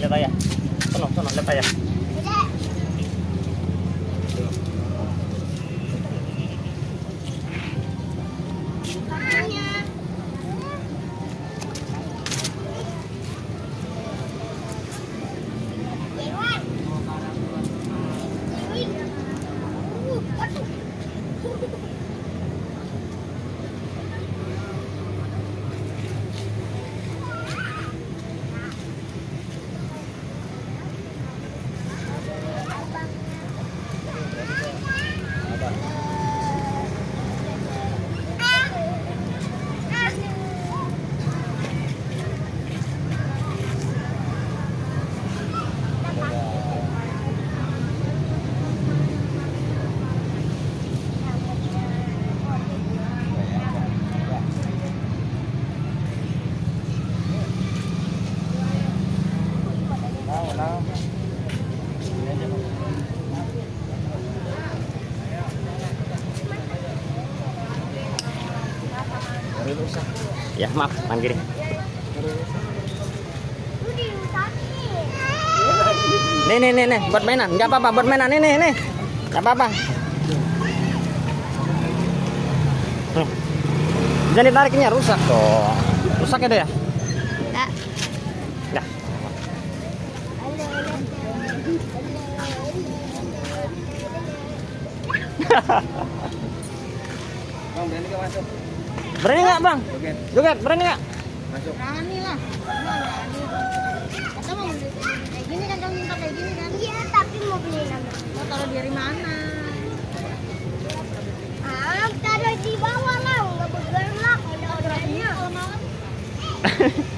lihat ayah. Sono, lihat ayah. Ya maaf, panggil. Nih, buat mainan, nggak apa-apa, buat mainan nih, nggak apa-apa. Jangan ditariknya, rusak tuh, rusak ya deh ya. Dah. Bang, berani nggak masuk? Berani nggak bang? Joget, berani nggak? Masuk. Berani lah. Atau mau beli kayak gini kan, kamu minta kayak gini kan? Iya, tapi mau beli nama. Mau taruh dari mana? Taruh di bawah lah, nggak bergerak. Ada orangnya. Kalau malam.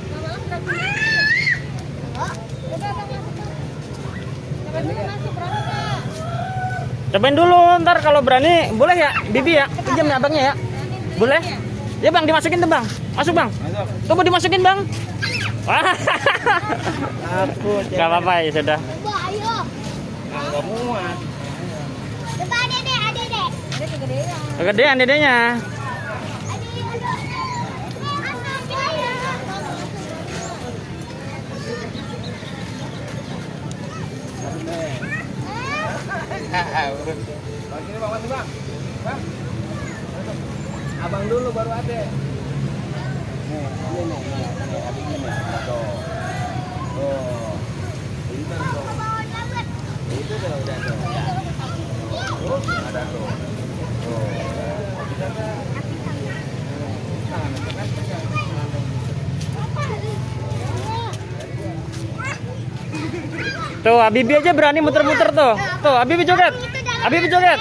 Kalau malam udah beli. Udah masuk. Cobain dulu masuk, berani nggak? Cobain dulu, ntar kalau berani boleh ya, Bibi ya, pinjam ya abangnya ya, boleh? Ya bang, dimasukin tuh bang, masuk bang, coba dimasukin bang. Aku Gak apa-apa ya sudah. Coba, ayo. nggak muat. Coba adek. Adek kegedean. Kegedean dedenya. Bang, sini bang, masuk bang. Bang. Abang dulu baru adek. Nih, ini adiknya nih. Tuh. Tuh. Pintar tuh. Itu tuh udah tuh. Tuh, ada tuh. Tuh. Kita kan. Tuh, Habibi aja berani muter-muter tuh. Tuh, Habibi joget. Habibi joget.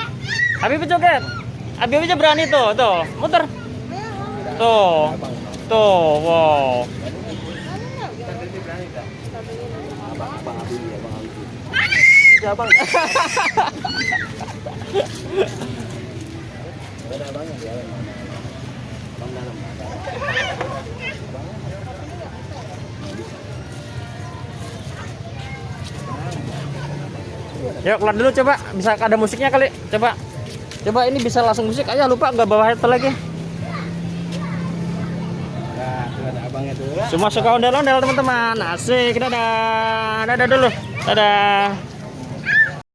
Habibi joget. Habibi aja berani tuh, muter. Tuh. Tuh, wow. Kita ganti berani dah. Abang Habibie ya, Bang Habibie. Udah, Bang. Ada abangnya dia. Bang dalam. Yuk keluar dulu coba, bisa ada musiknya kali. Coba ini bisa langsung musik aja, lupa nggak bawa headset lagi. Nah, tuh ada abangnya tuh. Semua suka ondel-ondel teman-teman. Asik, dadah dulu. Dadah.